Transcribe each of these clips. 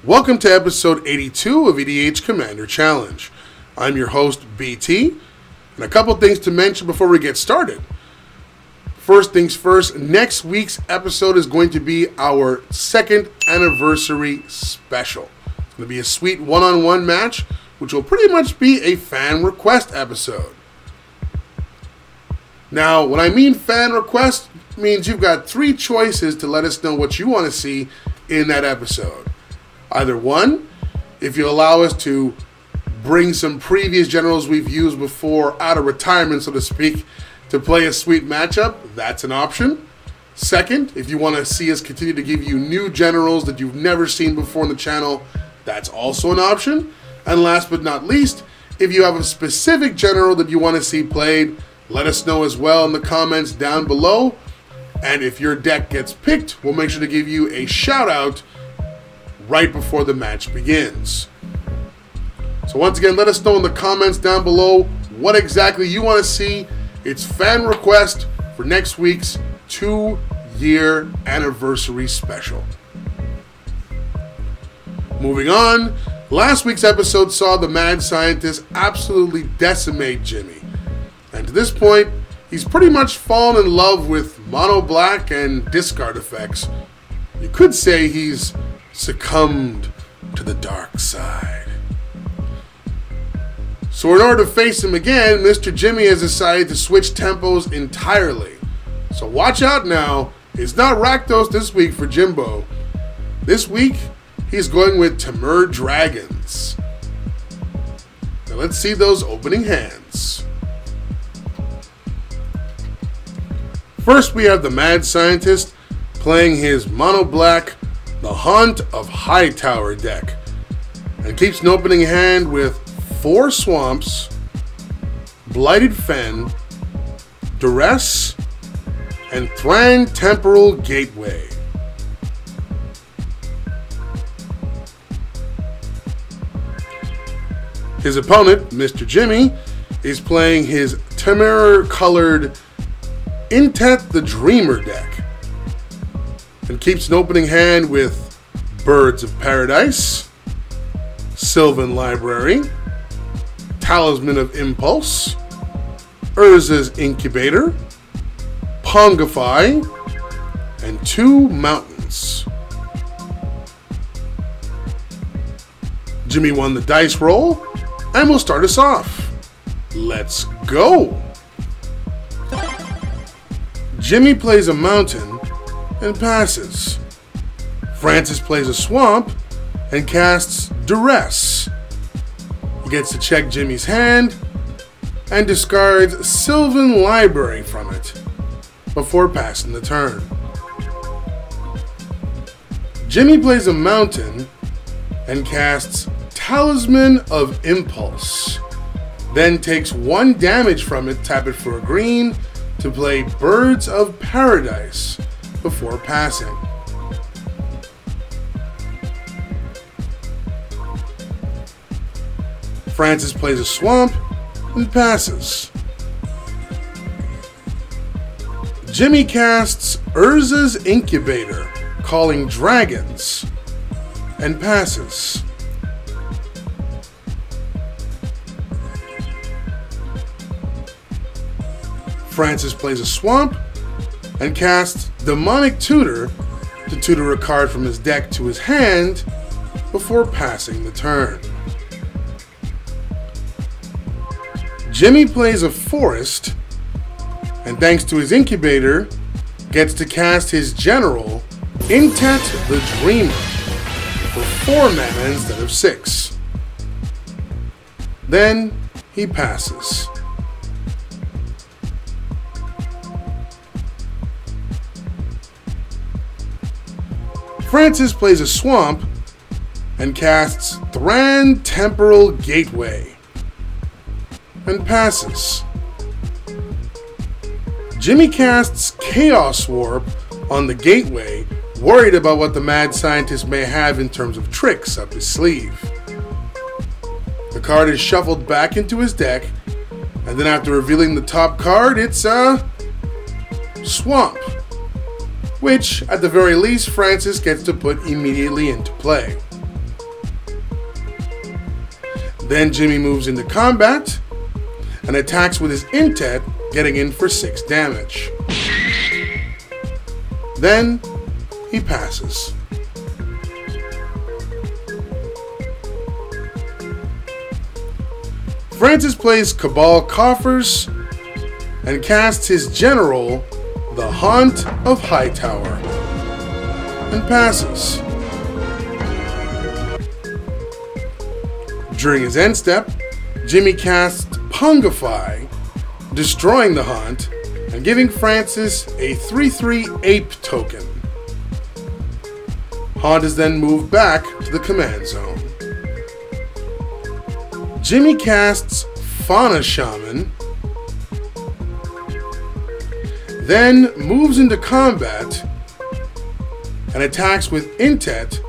Welcome to episode 82 of EDH Commander Challenge. I'm your host, BT, and a couple things to mention before we get started. First things first, next week's episode is going to be our second anniversary special. It's going to be a sweet one-on-one match, which will pretty much be a fan request episode. Now, when I mean fan request, it means you've got three choices to let us know what you want to see in that episode. Either one, if you allow us to bring some previous generals we've used before out of retirement, so to speak, to play a sweet matchup, that's an option. Second, if you want to see us continue to give you new generals that you've never seen before on the channel, that's also an option. And last but not least, if you have a specific general that you want to see played, let us know as well in the comments down below. And if your deck gets picked, we'll make sure to give you a shout out right before the match begins. So once again, let us know in the comments down below what exactly you want to see. It's fan request for next week's 2-year anniversary special. Moving on, last week's episode saw the mad scientist absolutely decimate Jimmy. And to this point, he's pretty much fallen in love with mono black and discard effects. You could say he's succumbed to the dark side. So in order to face him again, Mr. Gemi has decided to switch tempos entirely. So watch out now, it's not Rakdos this week for Jimbo. This week, he's going with Temur Dragons. Now let's see those opening hands. First we have the mad scientist playing his mono black The Haunt of Hightower deck, and keeps an opening hand with 4 Swamps, Blighted Fen, Duress, and Thran Temporal Gateway. His opponent, Mr. Gemi, is playing his Temur colored Intet the Dreamer deck, and keeps an opening hand with Birds of Paradise, Sylvan Library, Talisman of Impulse, Urza's Incubator, Pongify, and 2 Mountains. Jimmy won the dice roll, and will start us off. Let's go! Jimmy plays a mountain and passes. Francis plays a swamp and casts Duress. He gets to check Jimmy's hand and discards Sylvan Library from it before passing the turn. Jimmy plays a mountain and casts Talisman of Impulse, then takes 1 damage from it, tap it for a green, to play Birds of Paradise before passing. Francis plays a swamp and passes. Jimmy casts Urza's Incubator, calling dragons, and passes. Francis plays a swamp and casts Demonic Tutor to tutor a card from his deck to his hand before passing the turn. Jimmy plays a forest and, thanks to his incubator, gets to cast his general, Intet the Dreamer, for 4 mana instead of 6. Then he passes. Francis plays a swamp and casts Thran Temporal Gateway and passes. Jimmy casts Chaos Warp on the Gateway, worried about what the mad scientist may have in terms of tricks up his sleeve. The card is shuffled back into his deck, and then after revealing the top card, it's a Swamp, which, at the very least, Francis gets to put immediately into play. Then Jimmy moves into combat and attacks with his Intet, getting in for 6 damage. Then he passes. Francis plays Cabal Coffers and casts his general, the Haunt of Hightower, and passes. During his end step, Jimmy casts Pungify, destroying the Haunt and giving Francis a 3/3 Ape token. Haunt is then moved back to the command zone. Jimmy casts Fauna Shaman, then moves into combat and attacks with Intet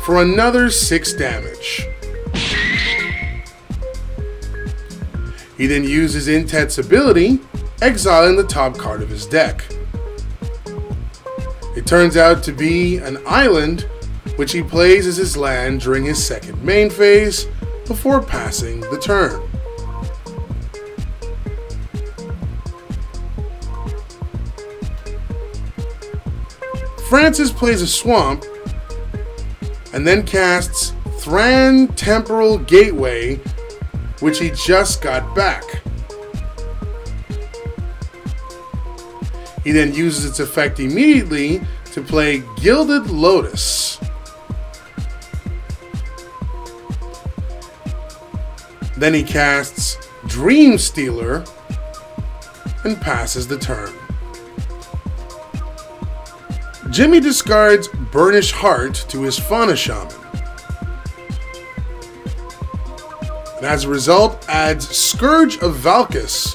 for another 6 damage. He then uses Intet's ability, exiling the top card of his deck. It turns out to be an island, which he plays as his land during his second main phase before passing the turn. Francis plays a swamp and then casts Thran Temporal Gateway, which he just got back. He then uses its effect immediately to play Gilded Lotus. Then he casts Dream Stealer and passes the turn. Jimmy discards Burnish Heart to his Fauna Shaman, and as a result adds Scourge of Valkus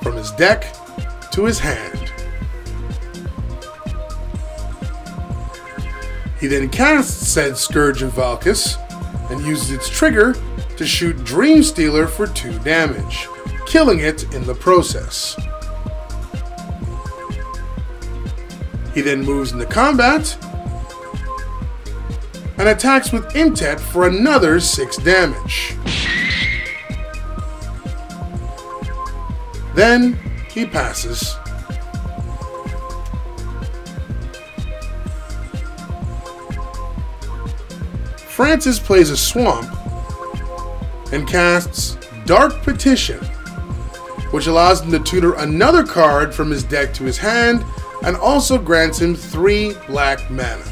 from his deck to his hand. He then casts said Scourge of Valkus and uses its trigger to shoot Dream Stealer for 2 damage, killing it in the process. He then moves into combat and attacks with Intet for another 6 damage. Then he passes. Francis plays a swamp and casts Dark Petition, which allows him to tutor another card from his deck to his hand and also grants him 3 black mana.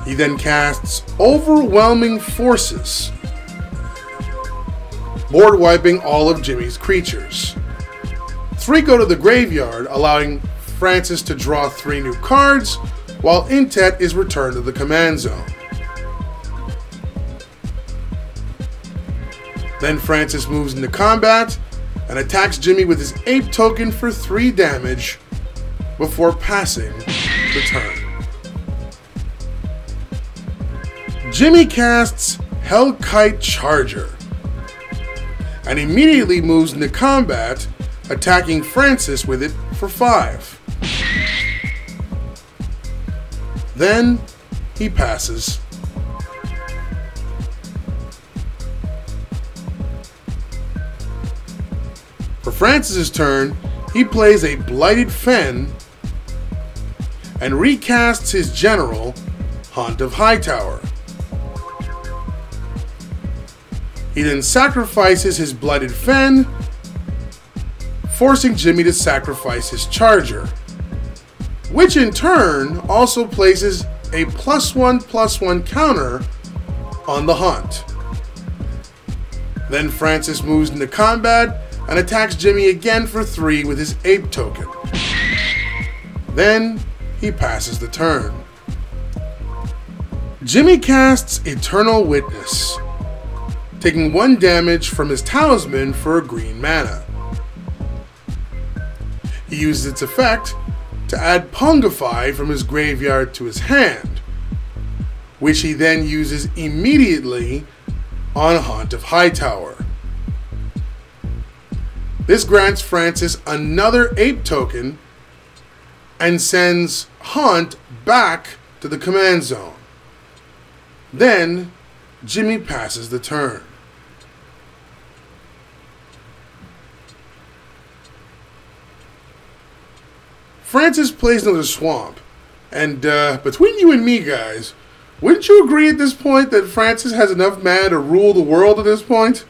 He then casts Overwhelming Forces, board wiping all of Jimmy's creatures. 3 go to the graveyard, allowing Francis to draw 3 new cards, while Intet is returned to the command zone. Then Francis moves into combat and attacks Jimmy with his Ape token for 3 damage before passing the turn. Jimmy casts Hellkite Charger and immediately moves into combat, attacking Francis with it for 5. Then he passes. For Francis's turn, he plays a Blighted Fen and recasts his general, Haunt of Hightower. He then sacrifices his Blighted Fen, forcing Jimmy to sacrifice his Charger, which in turn also places a +1/+1 counter on the Haunt. Then Francis moves into combat and attacks Jimmy again for 3 with his Ape token. Then he passes the turn. Jimmy casts Eternal Witness, taking 1 damage from his talisman for a green mana. He uses its effect to add Pungify from his graveyard to his hand, which he then uses immediately on Haunt of Hightower. This grants Francis another Ape token and sends Haunt back to the command zone. Then, Jimmy passes the turn. Francis plays another swamp. And between you and me, guys, wouldn't you agree at this point that Francis has enough mana to rule the world at this point?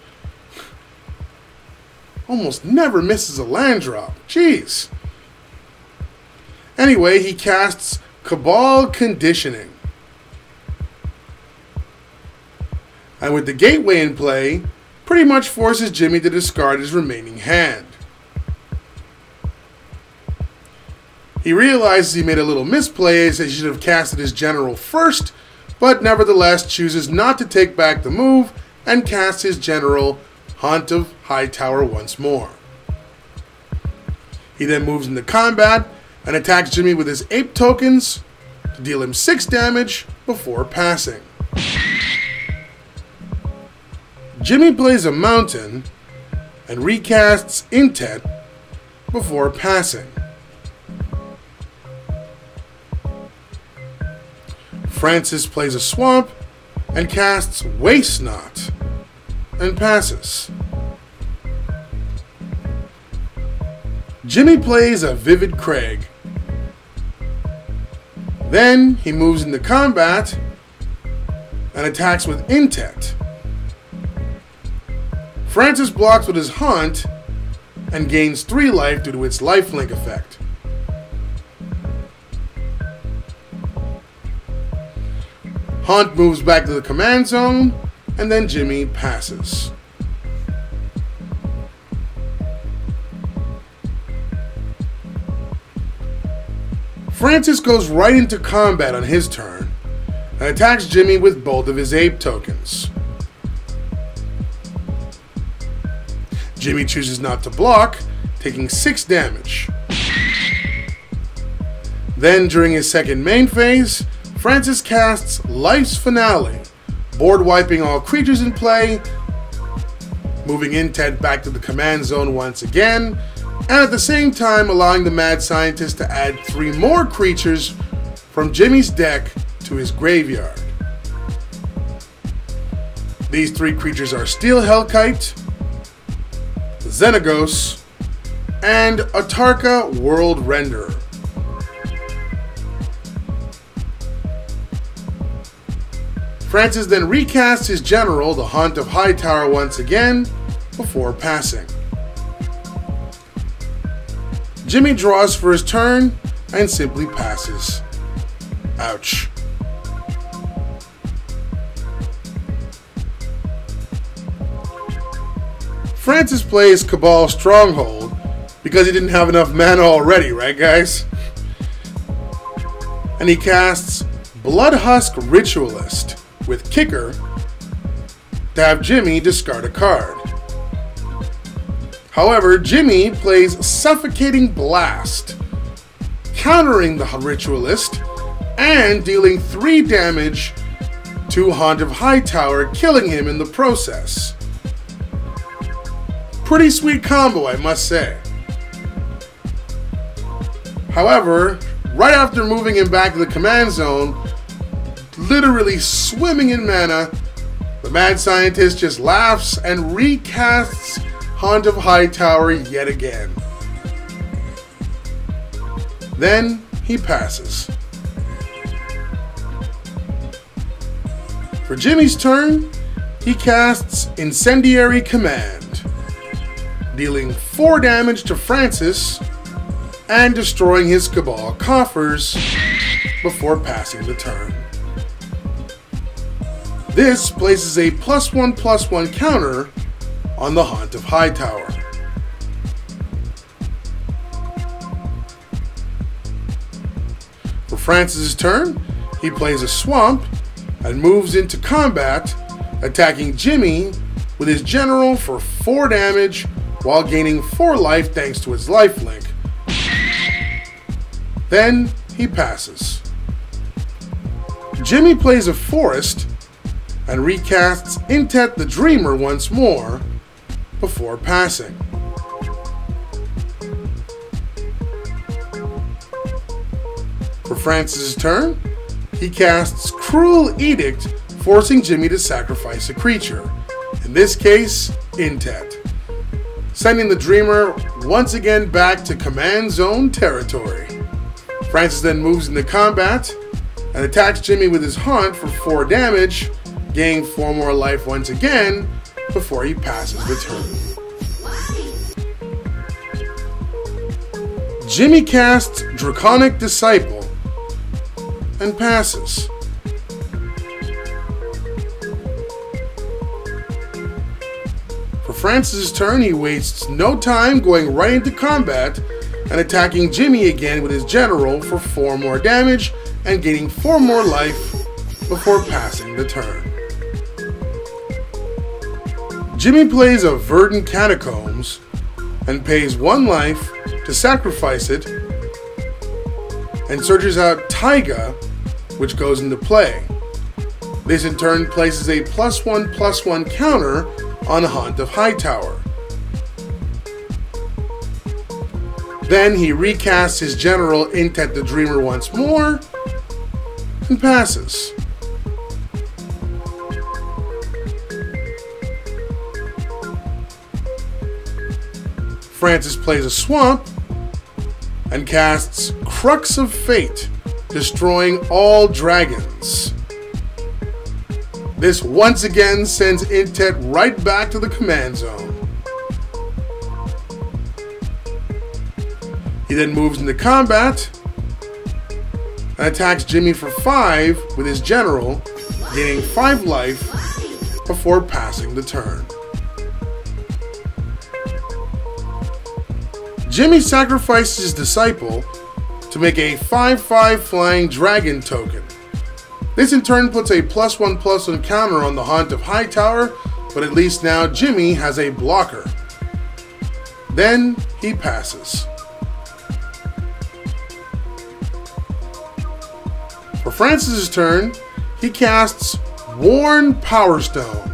Almost never misses a land drop. Jeez. Anyway, he casts Cabal Conditioning. And with the Gateway in play, pretty much forces Jimmy to discard his remaining hand. He realizes he made a little misplay as he should have casted his general first, but nevertheless chooses not to take back the move and casts his general Haunt of Hightower once more. He then moves into combat and attacks Jimmy with his ape tokens to deal him 6 damage before passing. Jimmy plays a mountain and recasts Intet before passing. Francis plays a swamp and casts Waste Not and passes. Jimmy plays a Vivid Crag. Then he moves into combat and attacks with Intet. Francis blocks with his Haunt and gains 3 life due to its lifelink effect. Haunt moves back to the command zone, and then Jimmy passes. Francis goes right into combat on his turn, and attacks Jimmy with both of his ape tokens. Jimmy chooses not to block, taking 6 damage. Then, during his second main phase, Francis casts Life's Finale, board wiping all creatures in play, moving Intet back to the command zone once again, and at the same time allowing the mad scientist to add 3 more creatures from Jimmy's deck to his graveyard. These 3 creatures are Steel Hellkite, Xenagos, and Atarka World Renderer. Francis then recasts his general, the Haunt of Hightower, once again, before passing. Jimmy draws for his turn and simply passes. Ouch. Francis plays Cabal Stronghold because he didn't have enough mana already, right guys? And he casts Bloodhusk Ritualist with Kicker to have Jimmy discard a card. However, Jimmy plays Suffocating Blast, countering the Ritualist and dealing 3 damage to Haunt of Hightower, killing him in the process. Pretty sweet combo, I must say. However, right after moving him back to the command zone, literally swimming in mana, the mad scientist just laughs and recasts Haunt of Hightower yet again. Then he passes. For Jimmy's turn, he casts Incendiary Command, dealing 4 damage to Francis and destroying his Cabal coffers before passing the turn. This places a +1/+1 counter on the Haunt of Hightower. For Francis' turn, he plays a swamp and moves into combat, attacking Jimmy with his general for 4 damage while gaining 4 life thanks to his lifelink. Then he passes. Jimmy plays a forest and recasts Intet the Dreamer once more before passing. For Francis' turn, he casts Cruel Edict forcing Gemi to sacrifice a creature, in this case, Intet, sending the Dreamer once again back to command zone territory. Francis then moves into combat and attacks Gemi with his Haunt for 4 damage, gaining 4 more life once again before he passes the turn. Gemi casts Draconic Disciple and passes. For Francis' turn, he wastes no time going right into combat and attacking Gemi again with his General for 4 more damage and gaining 4 more life before passing the turn. Gemi plays a Verdant Catacombs and pays 1 life to sacrifice it and searches out Taiga, which goes into play. This in turn places a +1/+1 counter on Haunt of Hightower. Then he recasts his General Intet the Dreamer once more and passes. Francis plays a Swamp and casts Crux of Fate, destroying all dragons. This once again sends Intet right back to the command zone. He then moves into combat and attacks Gemi for 5 with his General, gaining 5 life before passing the turn. Gemi sacrifices his Disciple to make a 5/5 Flying Dragon token. This in turn puts a +1/+1 counter on the Haunt of Hightower, but at least now Gemi has a blocker. Then he passes. For Francis' turn, he casts Worn Power Stone,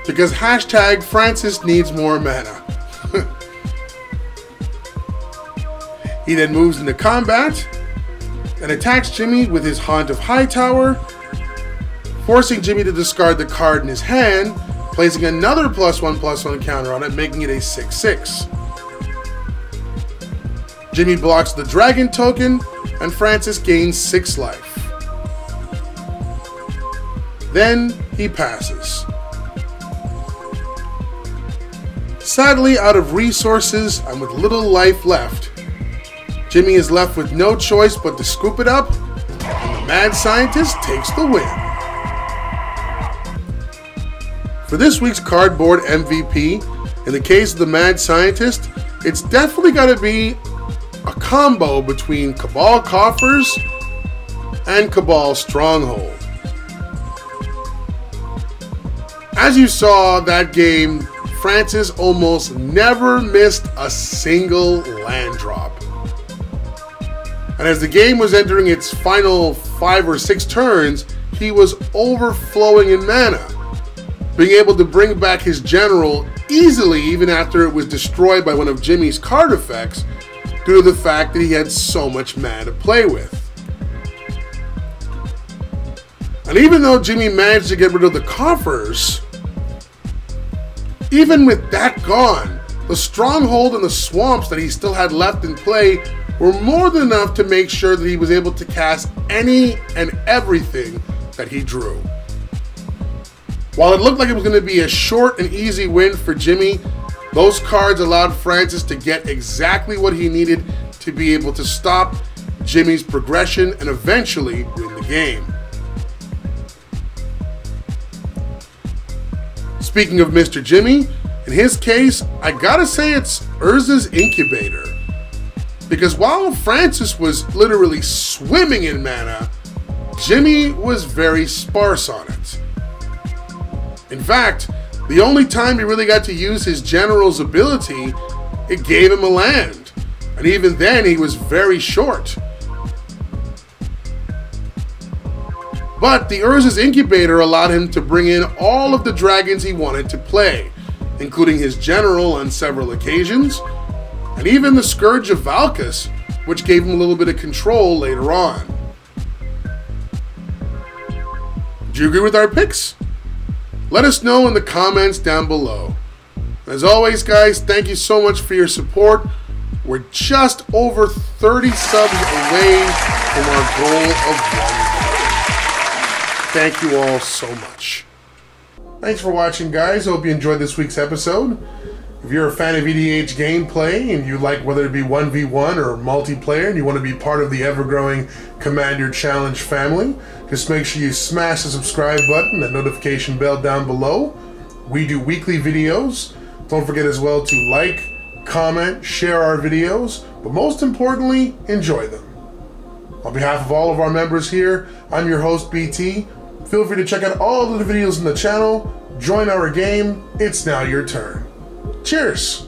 because #Francis needs more mana. He then moves into combat and attacks Gemi with his Haunt of Hightower, forcing Gemi to discard the card in his hand, placing another +1/+1 counter on it, making it a 6/6. Gemi blocks the dragon token, and Francis gains 6 life. Then he passes. Sadly, out of resources and with little life left, Gemi is left with no choice but to scoop it up, and the Mad Scientist takes the win. For this week's cardboard MVP, in the case of the Mad Scientist, it's definitely got to be a combo between Cabal Coffers and Cabal Stronghold. As you saw that game, Francis almost never missed a single land drop. And as the game was entering its final 5 or 6 turns, he was overflowing in mana, being able to bring back his General easily even after it was destroyed by one of Gemi's card effects due to the fact that he had so much mana to play with. And even though Gemi managed to get rid of the coffers, even with that gone, the Stronghold and the Swamps that he still had left in play were more than enough to make sure that he was able to cast any and everything that he drew. While it looked like it was going to be a short and easy win for Gemi, those cards allowed Francis to get exactly what he needed to be able to stop Gemi's progression and eventually win the game. Speaking of Mr. Gemi, in his case, I gotta say it's Urza's Incubator. Because while Francis was literally swimming in mana, Gemi was very sparse on it. In fact, the only time he really got to use his General's ability, it gave him a land. And even then, he was very short. But the Urza's Incubator allowed him to bring in all of the dragons he wanted to play, including his General on several occasions, and even the Scourge of Valkus, which gave him a little bit of control later on. Do you agree with our picks? Let us know in the comments down below. As always, guys, thank you so much for your support. We're just over 30 subs away from our goal of 1K. Thank you all so much. Thanks for watching, guys. Hope you enjoyed this week's episode. If you're a fan of EDH gameplay and you like whether it be 1v1 or multiplayer and you want to be part of the ever-growing Command Your Challenge family, just make sure you smash the subscribe button and notification bell down below. We do weekly videos. Don't forget as well to like, comment, share our videos, but most importantly, enjoy them. On behalf of all of our members here, I'm your host, BT. Feel free to check out all of the videos in the channel. Join our game. It's now your turn. Cheers!